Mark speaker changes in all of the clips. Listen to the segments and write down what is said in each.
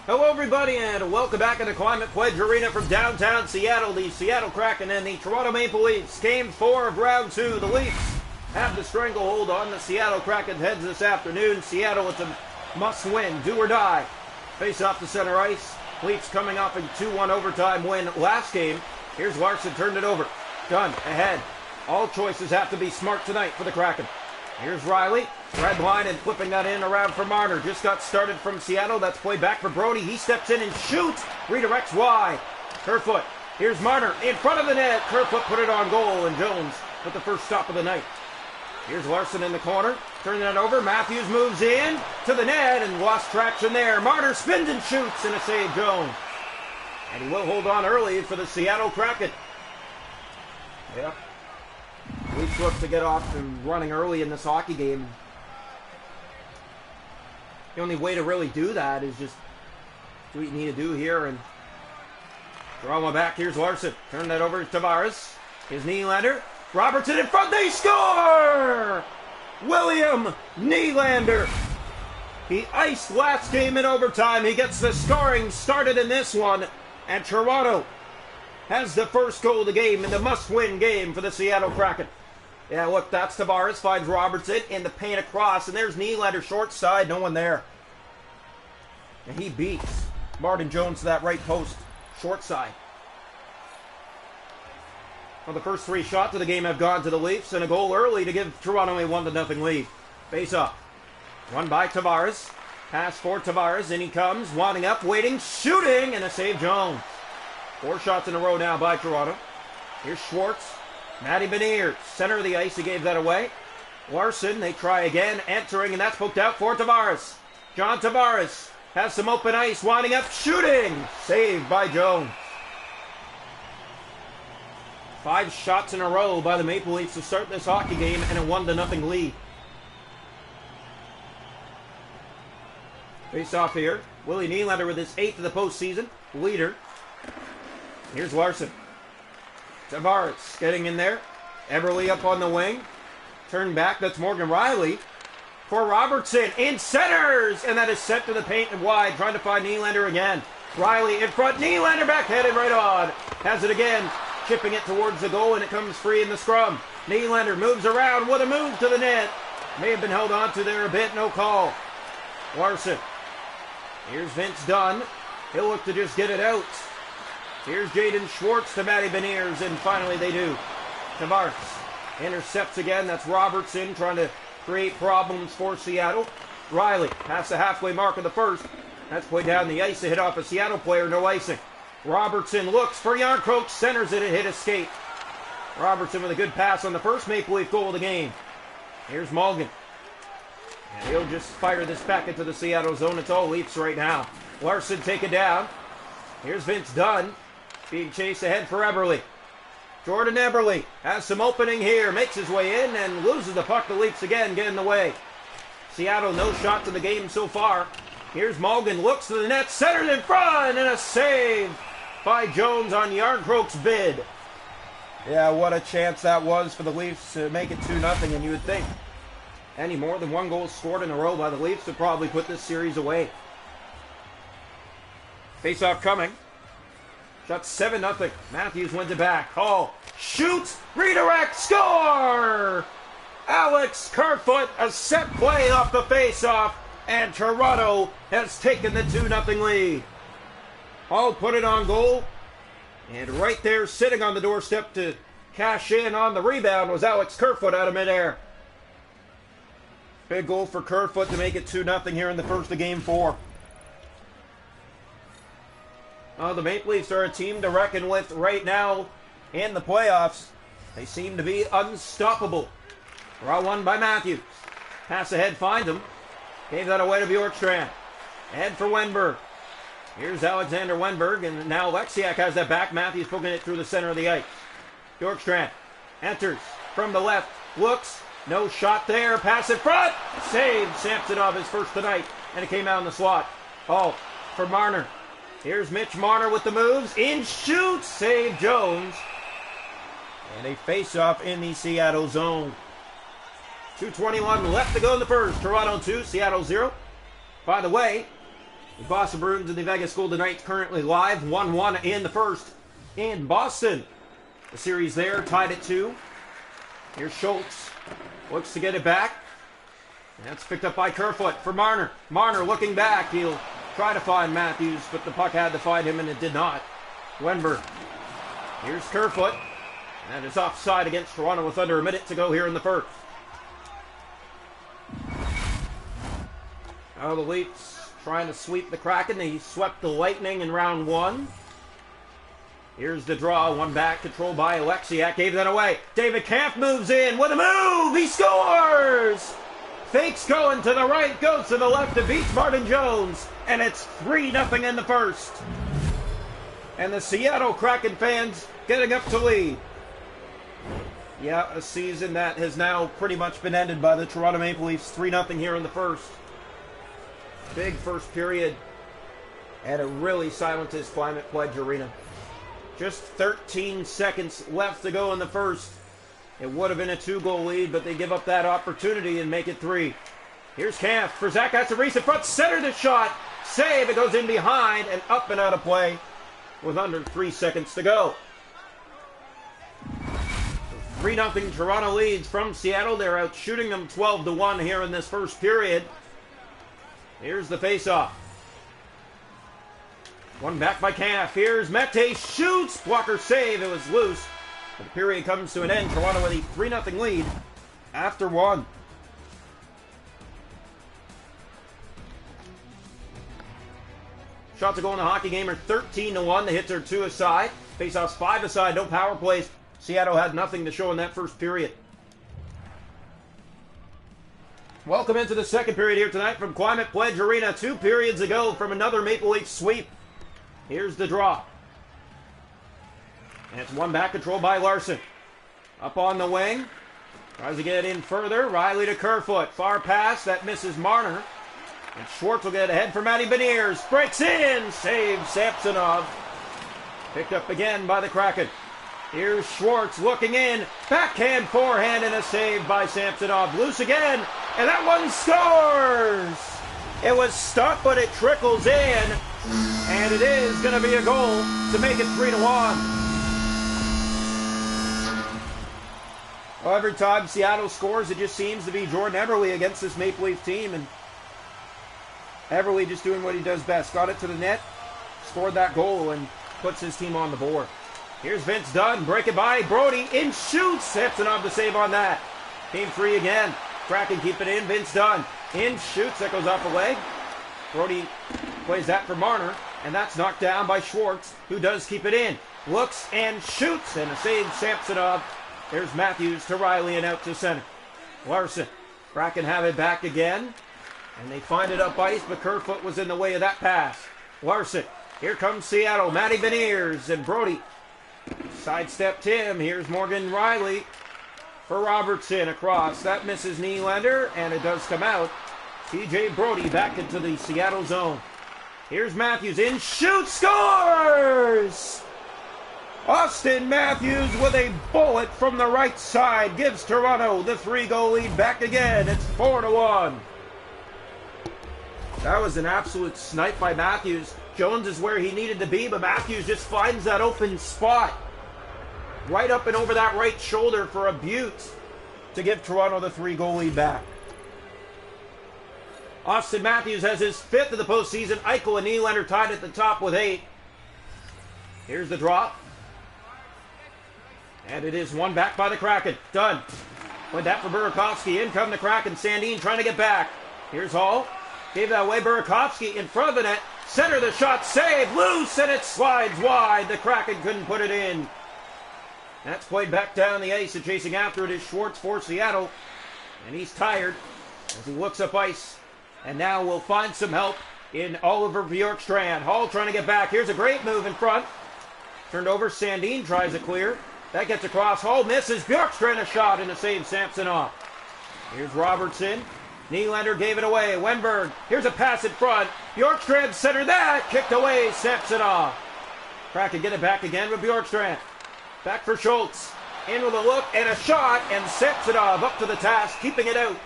Speaker 1: Hello everybody and welcome back to the Climate Pledge Arena from downtown Seattle. The Seattle Kraken and the Toronto Maple Leafs. Game 4 of round 2. The Leafs have the stranglehold on the Seattle Kraken's heads this afternoon. Seattle, it's a must-win, do or die. Face off to center ice. Leafs coming off a 2-1 overtime win last game. Here's Larson, turned it over. Done, ahead. All choices have to be smart tonight for the Kraken. Here's Riley, red line and flipping that in around for Marner. Just got started from Seattle. That's play back for Brody. He steps in and shoots. Redirects wide. Kerfoot. Here's Marner in front of the net. Kerfoot put it on goal and Jones with the first stop of the night. Here's Larson in the corner. Turning that over. Matthews moves in to the net and lost traction there. Marner spins and shoots and a save Jones. And he will hold on early for the Seattle Kraken. Yep. Leafs look to get off and running early in this hockey game. The only way to really do that is just do what you need to do here and draw one back. Here's Larson. Turn that over to Tavares. His Nylander. Robertson in front. They score! William Nylander. He iced last game in overtime. He gets the scoring started in this one. And Toronto has the first goal of the game in the must-win game for the Seattle Kraken. Yeah, look, that's Tavares, finds Robertson in the paint across, and there's Nylander short side, no one there. And he beats Martin Jones to that right post, short side. Well, the first 3 shots of the game have gone to the Leafs, and a goal early to give Toronto a 1-0 lead. Face up. One by Tavares. Pass for Tavares, in he comes, winding up, waiting, shooting, and a save Jones. 4 shots in a row now by Toronto. Here's Schwartz. Matty Beniers, center of the ice, he gave that away. Larson, they try again, entering, and that's poked out for Tavares. John Tavares has some open ice, winding up, shooting! Saved by Jones. 5 shots in a row by the Maple Leafs to start this hockey game and a 1-0 lead. Face off here. Willie Nylander with his 8th of the postseason. Leader. Here's Larson. Tavares getting in there. Eberle up on the wing. Turn back. That's Morgan Riley. For Robertson. In centers. And that is sent to the paint and wide. Trying to find Nylander again. Riley in front. Nylander backhanded right on. Has it again. Chipping it towards the goal and it comes free in the scrum. Nylander moves around. What a move to the net. May have been held on to there a bit. No call. Larson. Here's Vince Dunn. He'll look to just get it out. Here's Jaden Schwartz to Matty Beniers, and finally they do. Tavares intercepts again. That's Robertson trying to create problems for Seattle. Riley past the halfway mark of the first. That's played down the ice. A hit off a Seattle player, no icing. Robertson looks for Yarncroke, centers it, and hit escape. Robertson with a good pass on the first Maple Leaf goal of the game. Here's Mulligan. And he'll just fire this back into the Seattle zone. It's all Leafs right now. Larson taken down. Here's Vince Dunn. Being chased ahead for Eberle. Jordan Eberle has some opening here. Makes his way in and loses the puck. The Leafs again get in the way. Seattle, no shots in the game so far. Here's Mulligan. Looks to the net. Centered in front. And a save by Jones on Yarncroke's bid. Yeah, what a chance that was for the Leafs to make it 2-0. And you would think any more than 1 goal scored in a row by the Leafs would probably put this series away. Face-off coming. Shot 7-0. Matthews wins it back. Hall shoots. Redirect. Score! Alex Kerfoot, a set play off the face-off. And Toronto has taken the 2-0 lead. Hall put it on goal. And right there, sitting on the doorstep to cash in on the rebound, was Alex Kerfoot out of midair. Big goal for Kerfoot to make it 2-0 here in the first of Game 4. The Maple Leafs are a team to reckon with right now in the playoffs. They seem to be unstoppable. Draw one by Matthews. Pass ahead, finds him. Gave that away to Bjorkstrand. Ahead for Wenberg. Here's Alexander Wenberg, and now Alexiak has that back. Matthews poking it through the center of the ice. Bjorkstrand enters from the left. Looks. No shot there. Pass in front. Save. Samsonov, his first tonight. And it came out in the slot. Hall for Marner. Here's Mitch Marner with the moves. In shoots. Save Jones. And a face-off in the Seattle zone. 2:21 left to go in the first. Toronto 2, Seattle 0. By the way, The Boston Bruins and the Vegas Golden Knights currently live, 1-1 in the first in Boston. The series there tied at 2. Here's Schultz. Looks to get it back. That's picked up by Kerfoot for Marner. Marner looking back. He'll try to find Matthews, but the puck had to find him, and it did not. Wenberg. Here's Kerfoot. And it's offside against Toronto with under a minute to go here in the first. Now the Leafs trying to sweep the Kraken. They swept the Lightning in round 1. Here's the draw. One back, controlled by Alexiak. Gave that away. David Kampf moves in with a move. He scores! Fakes going to the right, goes to the left, and beats Martin Jones. And it's 3-0 in the first. And the Seattle Kraken fans getting up to lead. Yeah, a season that has now pretty much been ended by the Toronto Maple Leafs. 3-0 here in the first. Big first period. And it really silences Climate Pledge Arena. Just 13 seconds left to go in the first. It would have been a 2-goal lead, but they give up that opportunity and make it 3. Here's Kampf for Zach Asarese in front. Center the shot. Save. It goes in behind and up and out of play with under 3 seconds to go. 3-0 Toronto leads from Seattle. They're out shooting them 12-1 here in this first period. Here's the faceoff. One back by Kampf. Here's Mete. Shoots. Blocker save. It was loose. The period comes to an end. Toronto with a 3-0 lead after 1. Shots to go in the hockey game are 13-1. The hits are 2 aside. Faceoffs 5 aside. No power plays. Seattle had nothing to show in that first period. Welcome into the second period here tonight from Climate Pledge Arena. 2 periods ago from another Maple Leaf sweep. Here's the draw. And it's one back, controlled by Larson. Up on the wing. Tries to get in further. Riley to Kerfoot. Far pass. That misses Marner. And Schwartz will get ahead for Matty Beniers. Breaks in. Saves Samsonov. Picked up again by the Kraken. Here's Schwartz looking in. Backhand, forehand, and a save by Samsonov. Loose again. And that one scores! It was stuck, but it trickles in. And it is going to be a goal to make it 3-1. Well, every time Seattle scores, it just seems to be Jordan Eberle against this Maple Leaf team. And Eberle just doing what he does best. Got it to the net, scored that goal, and puts his team on the board. Here's Vince Dunn, break it by Brody, in shoots. Samsonov to save on that. Team 3 again. Kraken keep it in. Vince Dunn, in shoots. That goes off a leg. Brody plays that for Marner, and that's knocked down by Schwartz, who does keep it in. Looks and shoots, and a save Samsonov. There's Matthews to Riley and out to center. Larson. Kraken have it back again, and they find it up ice, but Kerfoot was in the way of that pass. Larson. Here comes Seattle. Matty Beniers and Brody sidestepped him. Here's Morgan Riley for Robertson across. That misses Nylander, and it does come out. TJ Brody back into the Seattle zone. Here's Matthews in, shoots, scores! Austin Matthews with a bullet from the right side gives Toronto the 3-goal lead back again. It's 4-1. That was an absolute snipe by Matthews. Jones is where he needed to be, but Matthews just finds that open spot right up and over that right shoulder for a beaut to give Toronto the 3-goal lead back. Austin Matthews has his 5th of the postseason. Eichel and Nylander tied at the top with 8. Here's the drop. And it is one back by the Kraken. Done. Went that for Burakovsky. In come the Kraken. Sandin trying to get back. Here's Hall. Gave that away. Burakovsky in front of the net. Center the shot. Save. Loose. And it slides wide. The Kraken couldn't put it in. That's played back down the ice. And chasing after it is Schwartz for Seattle. And he's tired as he looks up ice. And now we'll find some help in Oliver Bjorkstrand. Hall trying to get back. Here's a great move in front. Turned over. Sandin tries to clear. That gets across. Hall misses. Bjorkstrand a shot and a save Samsonov. Here's Robertson. Nylander gave it away. Wenberg. Here's a pass in front. Bjorkstrand centered that. Kicked away. Samsonov. Kraken get it back again with Bjorkstrand. Back for Schultz. In with a look and a shot. And Samsonov up to the task, keeping it out.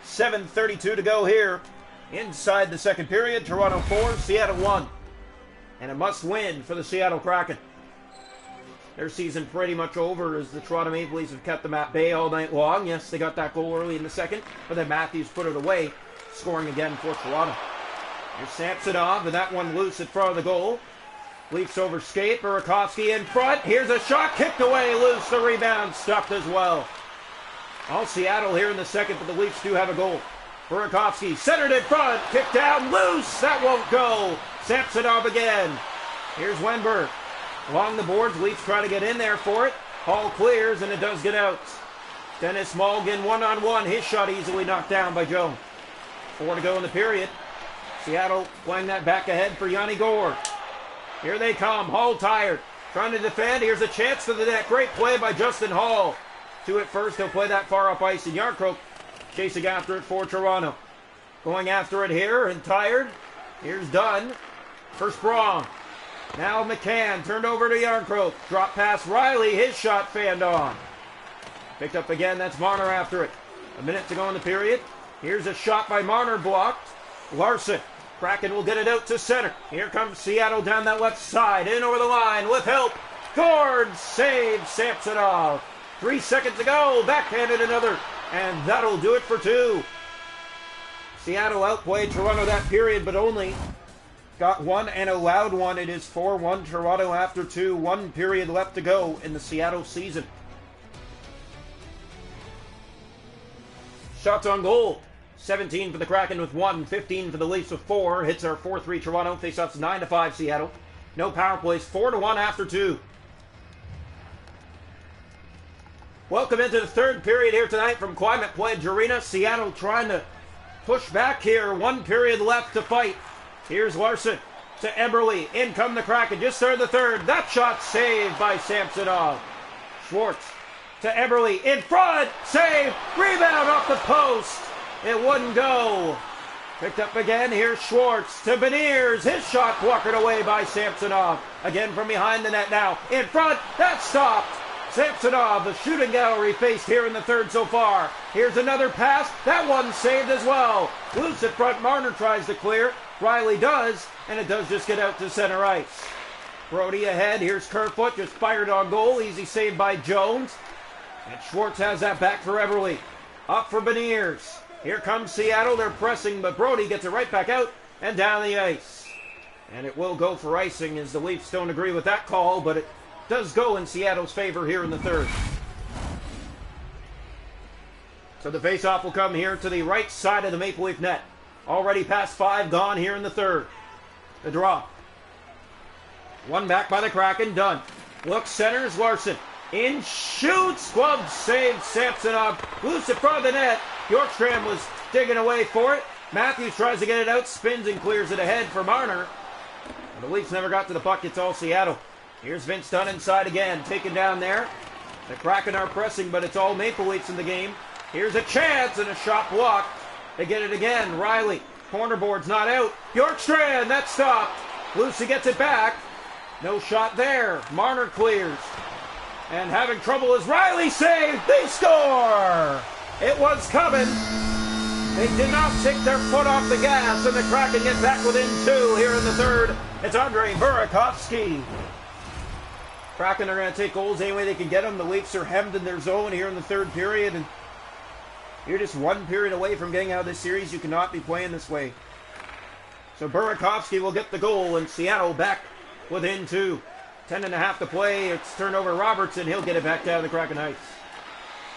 Speaker 1: 7:32 to go here Inside the second period, Toronto 4, Seattle 1. And a must-win for the Seattle Kraken. Their season pretty much over as the Toronto Maple Leafs have kept them at bay all night long. Yes, they got that goal early in the second, but then Matthews put it away, scoring again for Toronto. Here's Samsonov, and that one loose in front of the goal. Leafs over skate, Burakovsky in front. Here's a shot, kicked away, loose. The rebound stopped as well. All Seattle here in the second, but the Leafs do have a goal. Burakovsky centered in front, kicked down, loose. That won't go. Samsonov again. Here's Wenberg. Along the boards, Leafs try to get in there for it. Hall clears, and it does get out. Dennis Mulligan one-on-one. His shot easily knocked down by Jones. 4 to go in the period. Seattle playing that back ahead for Yanni Gourde. Here they come. Hall tired. Trying to defend. Here's a chance to the net. Great play by Justin Hall. 2 at first. He'll play that far up ice. And Yarncroke chasing after it for Toronto. Going after it here and tired. Here's Dunn for Sprong. Now McCann turned over to Yarncroke. Drop pass Riley. His shot fanned on. Picked up again. That's Marner after it. A minute to go in the period. Here's a shot by Marner blocked. Larson. Kraken will get it out to center. Here comes Seattle down that left side. In over the line with help. Gourde saves Samsonov. 3 seconds to go. Backhanded another. And that'll do it for 2. Seattle outplayed Toronto that period, but only got 1 and allowed 1. It is 4-1 Toronto after 2. 1 period left to go in the Seattle season. Shots on goal. 17 for the Kraken with 1. 15 for the Leafs with 4. Hits are 4-3 Toronto. Faceoffs 9-5 Seattle. No power plays. 4-1 after 2. Welcome into the third period here tonight from Climate Pledge Arena. Seattle trying to push back here. 1 period left to fight. Here's Larson to Eberle. In come the Kraken. Just started the third. That shot saved by Samsonov. Schwartz to Eberle. In front. Save. Rebound off the post. It wouldn't go. Picked up again. Here's Schwartz to Beniers. His shot walked away by Samsonov. Again from behind the net now. In front. That stopped. Samsonov, the shooting gallery faced here in the third so far. Here's another pass. That one saved as well. Loose at front. Marner tries to clear. Riley does, and it does just get out to center ice. Brody ahead. Here's Kerfoot, just fired on goal. Easy save by Jones. And Schwartz has that back for Eberle. Up for Beniers. Here comes Seattle. They're pressing, but Brody gets it right back out and down the ice. And it will go for icing as the Leafs don't agree with that call, but it does go in Seattle's favor here in the third. So the faceoff will come here to the right side of the Maple Leaf net. Already past 5 gone here in the third. The draw. One back by the Kraken. Done. Looks centers. Larson. In shoots. Glove saved. Samsonov. Loose in front of the net. Bjorkstrand was digging away for it. Matthews tries to get it out. Spins and clears it ahead for Marner. And the Leafs never got to the puck. It's all Seattle. Here's Vince Dunn inside again. Taken down there. The Kraken are pressing, but it's all Maple Leafs in the game. Here's a chance and a shot blocked. They get it again. Riley. Corner board's not out. Bjorkstrand. That stopped. Lucy gets it back. No shot there. Marner clears. And having trouble is Riley saved. They score. It was coming. They did not take their foot off the gas, and the Kraken get back within 2 here in the third. It's Andrei Burakovsky. Kraken are going to take goals any way they can get them. The Leafs are hemmed in their zone here in the third period, and you're just 1 period away from getting out of this series. You cannot be playing this way. So Burakovsky will get the goal, and Seattle back within 2. 10.5 to play. It's turned over to Robertson. He'll get it back down the Kraken ice.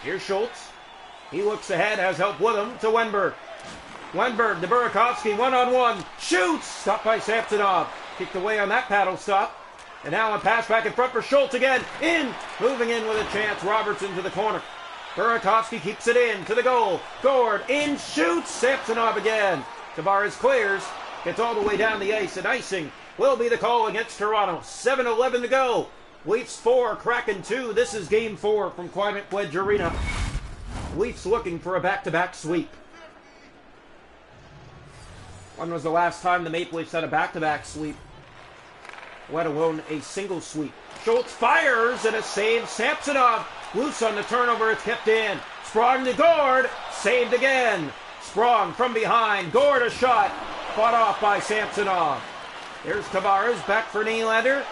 Speaker 1: Here's Schultz. He looks ahead, has help with him to Wenberg. Wenberg to Burakovsky, one-on-one. Shoots! Stopped by Samsonov. Kicked away on that paddle stop. And now a pass back in front for Schultz again. In! Moving in with a chance. Robertson to the corner. Burakovsky keeps it in to the goal. Gourde in, shoots. Samsonov again. Tavares clears. Gets all the way down the ice, and icing will be the call against Toronto. 7:11 to go. Leafs 4, Kraken 2. This is Game 4 from Climate Pledge Arena. Leafs looking for a back-to-back sweep. When was the last time the Maple Leafs had a back-to-back sweep? Let alone a single sweep. Schultz fires and a save. Samsonov loose on the turnover. It's kept in. Sprong to Gourde. Saved again. Sprong from behind. Gord a shot. Fought off by Samsonov. There's Tavares back for Nylander.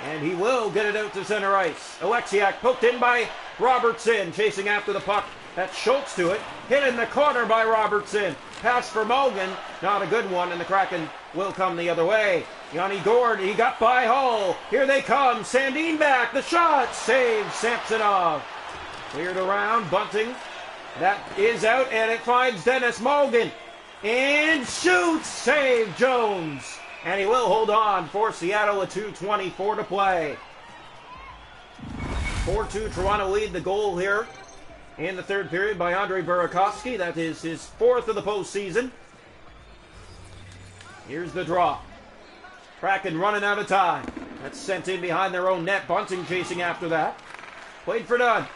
Speaker 1: And he will get it out to center ice. Alexiak poked in by Robertson. Chasing after the puck. That's Schultz to it. Hit in the corner by Robertson. Pass for Mogan. Not a good one. And the Kraken will come the other way. Yanni Gord, he got by Hull. Here they come. Sandin back. The shot. Save Samsonov. Cleared around. Bunting. That is out. And it finds Dennis Mogan. And shoots. Save Jones. And he will hold on for Seattle at 2:24 to play. 4-2 Toronto lead. The goal here in the third period by Andrei Burakovsky. That is his fourth of the postseason. Here's the draw. Kraken running out of time. That's sent in behind their own net. Bunting chasing after that. Played for none.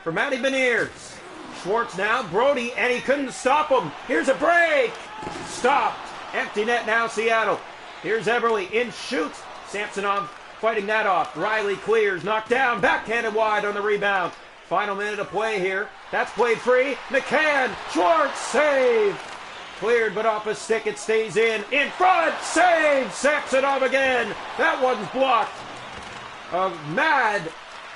Speaker 1: For Matty Beniers. Schwartz now. Brody, and he couldn't stop him. Here's a break. Stopped. Empty net now, Seattle. Here's Everly. In shoots. Samsonov fighting that off. Riley clears. Knocked down. Backhanded wide on the rebound. Final minute of play here. That's played free. McCann. Schwartz. Save. Cleared, but off his stick. It stays in. In front. Save. Samsonov again. That one's blocked. A mad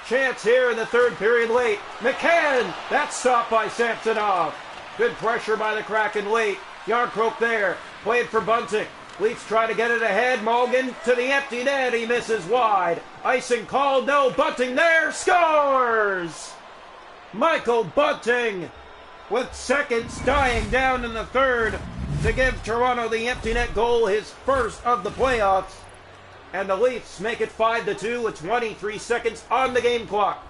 Speaker 1: chance here in the third period late. McCann. That's stopped by Samsonov. Good pressure by the Kraken late. Yarncroke there. Played for Bunting. Leafs try to get it ahead. Morgan to the empty net. He misses wide. Icing called. No. Bunting there. Scores! Michael Bunting with seconds dying down in the third to give Toronto the empty net goal, his first of the playoffs. And the Leafs make it 5-2 with 23 seconds on the game clock.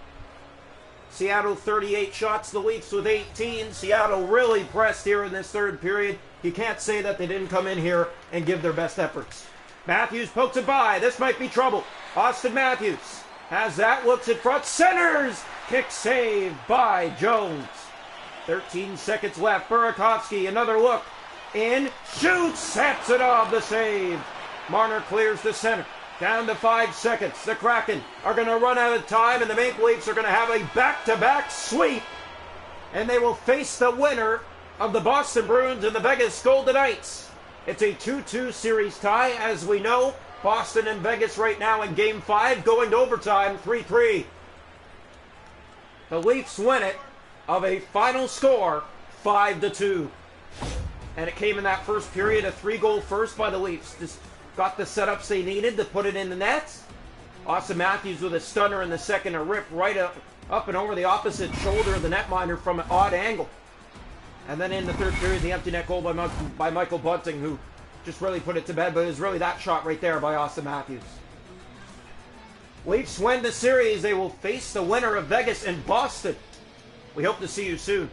Speaker 1: Seattle 38 shots, the Leafs with 18. Seattle really pressed here in this third period. You can't say that they didn't come in here and give their best efforts. Matthews pokes it by. This might be trouble. Austin Matthews has that, looks at front, centers. Kick save by Jones. 13 seconds left. Burakovsky, another look. In, shoots. Samsonov the save. Marner clears the center. Down to 5 seconds. The Kraken are going to run out of time, and the Maple Leafs are going to have a back-to-back sweep. And they will face the winner of the Boston Bruins and the Vegas Golden Knights. It's a 2-2 series tie. As we know, Boston and Vegas right now in Game 5, going to overtime, 3-3. The Leafs win it of a final score, 5-2. And it came in that first period, a 3-goal first by the Leafs. Just got the setups they needed to put it in the nets. Austin Matthews with a stunner in the second, a rip right up and over the opposite shoulder of the netminder from an odd angle. And then in the third period, the empty net goal by Michael Bunting, who just really put it to bed, but it was really that shot right there by Austin Matthews. Leafs win the series. They will face the winner of Vegas and Boston. We hope to see you soon.